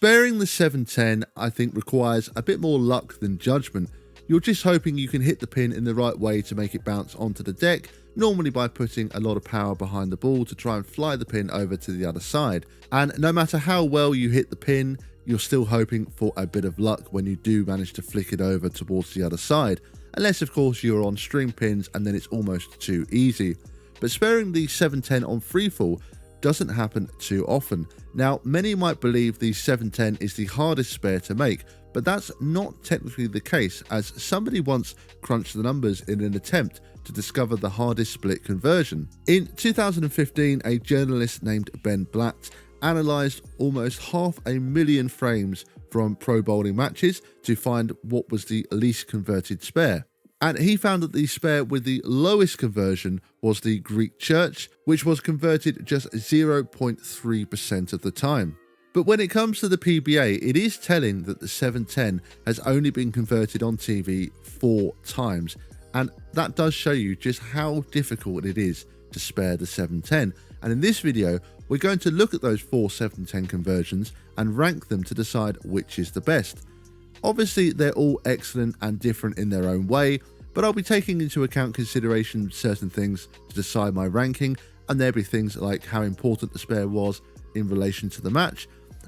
Sparing the 7-10 I think requires a bit more luck than judgment. You're just hoping you can hit the pin in the right way to make it bounce onto the deck, normally by putting a lot of power behind the ball to try and fly the pin over to the other side. And no matter how well you hit the pin, you're still hoping for a bit of luck when you do manage to flick it over towards the other side. Unless of course you're on string pins and then it's almost too easy. But sparing the 7-10 on freefall doesn't happen too often. Now, many might believe the 7-10 is the hardest spare to make, but that's not technically the case, as somebody once crunched the numbers in an attempt to discover the hardest split conversion. In 2015, a journalist named Ben Blatt analysed almost 500,000 frames from pro bowling matches to find what was the least converted spare. And he found that the spare with the lowest conversion was the Greek church, which was converted just 0.3% of the time. But when it comes to the PBA, it is telling that the 7-10 has only been converted on TV 4 times. And that does show you just how difficult it is to spare the 7-10. And in this video, we're going to look at those 4 7-10 conversions and rank them to decide which is the best. Obviously, they're all excellent and different in their own way, but I'll be taking into account consideration certain things to decide my ranking, and there'll be things like how important the spare was in relation to the match,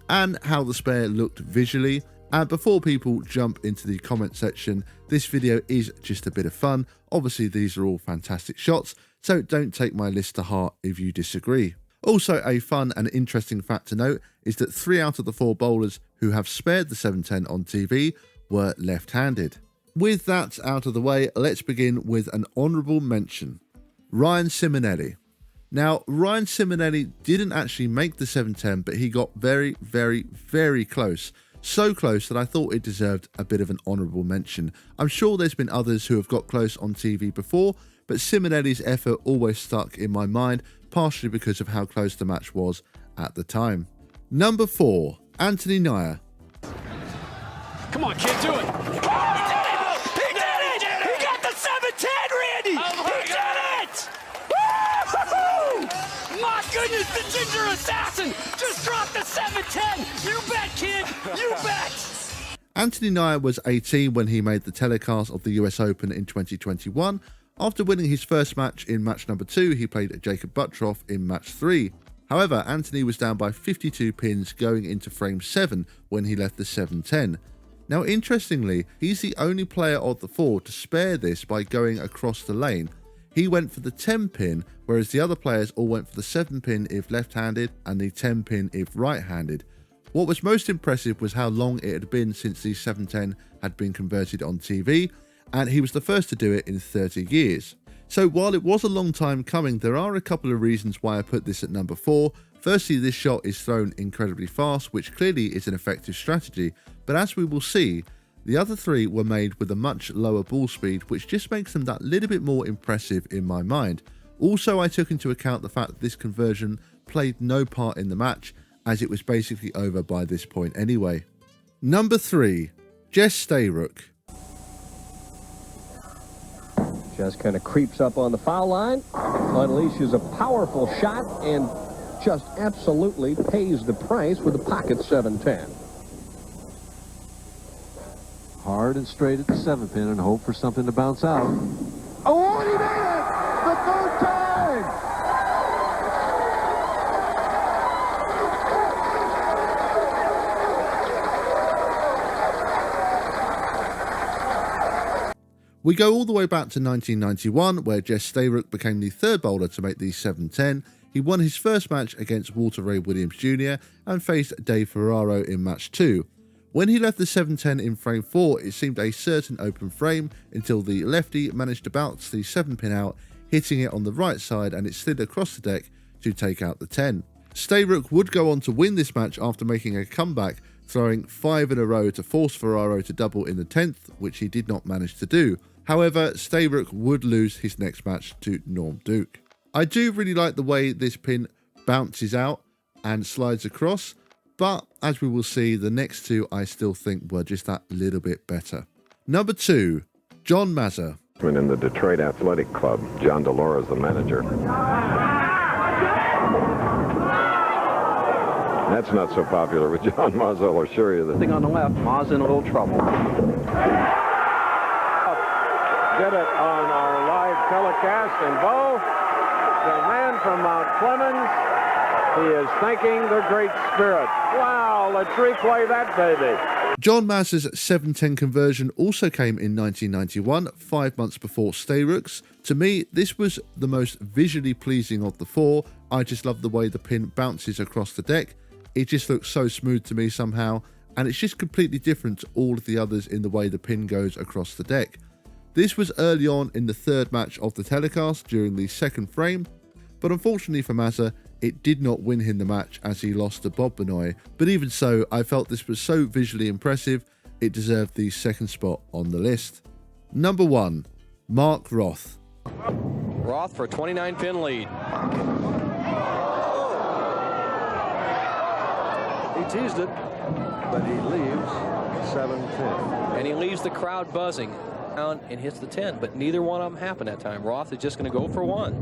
and how the spare looked visually. And before people jump into the comment section, this video is just a bit of fun. Obviously, these are all fantastic shots, so don't take my list to heart if you disagree. Also, a fun and interesting fact to note is that 3 out of the 4 bowlers who have spared the 7-10 on TV were left-handed. With that out of the way, let's begin with an honourable mention. Ryan Simonelli. Now, Ryan Simonelli didn't actually make the 7-10, but he got very, very, very close. So close that I thought it deserved a bit of an honourable mention. I'm sure there's been others who have got close on TV before, but Simonelli's effort always stuck in my mind, partially because of how close the match was at the time. Number 4, Anthony Neuer. Come on, kid, do it. Goodness, the ginger assassin just dropped the 7-10. You bet, kid. You bet. Anthony Neuer was 18 when he made the telecast of the US Open in 2021. After winning his first match in match number 2, he played Jacob Buttroff in match 3. However, Anthony was down by 52 pins going into frame 7 when he left the 7-10. Now, interestingly, he's the only player of the 4 to spare this by going across the lane. He went for the 10 pin, whereas the other players all went for the 7 pin if left-handed and the 10 pin if right-handed. What was most impressive was how long it had been since the 7-10 had been converted on TV, and he was the first to do it in 30 years. So while it was a long time coming, there are a couple of reasons why I put this at number 4. Firstly, this shot is thrown incredibly fast, which clearly is an effective strategy, but as we will see, the other 3 were made with a much lower ball speed, which just makes them that little bit more impressive in my mind. Also, I took into account the fact that this conversion played no part in the match, as it was basically over by this point anyway. Number 3, Jess Stayrook. Jess kind of creeps up on the foul line, unleashes a powerful shot, and just absolutely pays the price with a pocket 7-10. Hard and straight at the 7 pin and hope for something to bounce out. Oh, he made it! The 3rd time! We go all the way back to 1991, where Jess Stayrook became the 3rd bowler to make the 7-10. He won his first match against Walter Ray Williams Jr. and faced Dave Ferraro in match 2. When he left the 7-10 in frame 4, it seemed a certain open frame until the lefty managed to bounce the 7 pin out, hitting it on the right side, and it slid across the deck to take out the 10. Stayrook would go on to win this match after making a comeback, throwing 5 in a row to force Ferraro to double in the 10th, which he did not manage to do. However, Stayrook would lose his next match to Norm Duke. I do really like the way this pin bounces out and slides across, but as we will see, the next 2 I still think were just that little bit better. Number 2, John Mazza. In the Detroit Athletic Club, John DeLora is the manager. That's not so popular with John Mazza, I'll assure you. Thing on the left, Mazza in a little trouble. Did it on our live telecast, and Bo, the man from Mount Clemens, he is thanking the Great Spirit. Wow, let's replay that baby. John Mazza's 7-10 conversion also came in 1991, 5 months before Stayrook's. To me, this was the most visually pleasing of the four. I just love the way the pin bounces across the deck. It just looks so smooth to me somehow, and it's just completely different to all of the others in the way the pin goes across the deck. This was early on in the third match of the telecast during the second frame, but unfortunately for Mazza, it did not win him the match as he lost to Bob Benoit. But even so, I felt this was so visually impressive, it deserved the second spot on the list. Number 1, Mark Roth. Roth for a 29-pin lead. He teased it, but he leaves 7-10. And he leaves the crowd buzzing. Down and hits the 10, but neither one of them happened that time. Roth is just going to go for one.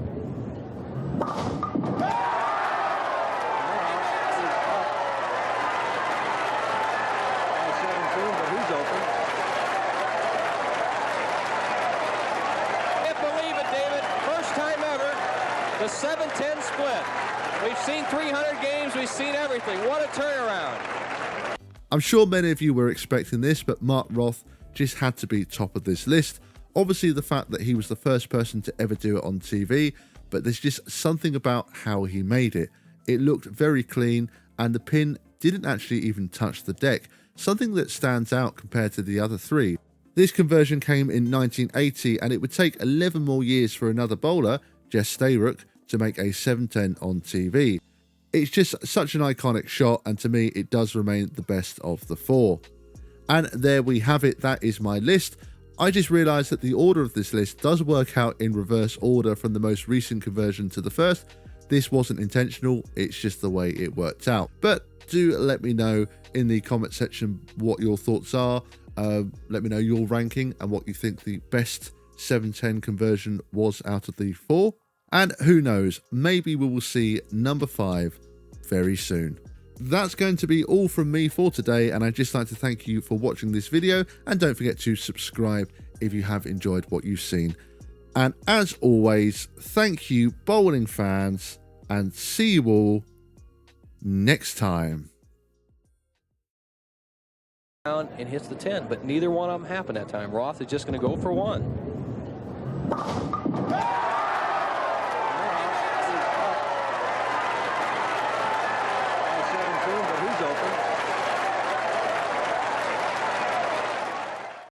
Can't believe it, David. First time ever, the 7-10 split. We've seen 300 games. We've seen everything. What a turnaround. I'm sure many of you were expecting this, but Mark Roth just had to be top of this list. Obviously, the fact that he was the first person to ever do it on TV, but there's just something about how he made it. It looked very clean, and the pin didn't actually even touch the deck, something that stands out compared to the other three. This conversion came in 1980, and it would take 11 more years for another bowler, Jess Stayrook, to make a 7-10 on TV. It's just such an iconic shot, and to me, it does remain the best of the four. And there we have it, that is my list. I just realised that the order of this list does work out in reverse order from the most recent conversion to the first. This wasn't intentional, it's just the way it worked out. But do let me know in the comment section what your thoughts are. Let me know your ranking and what you think the best 7-10 conversion was out of the four. And who knows, maybe we will see number 5 very soon. That's going to be all from me for today, and I'd just like to thank you for watching this video, and don't forget to subscribe if you have enjoyed what you've seen. And as always, thank you bowling fans, and see you all next time. Down and hits the 10, but neither one of them happened that time. Roth is just going to go for one.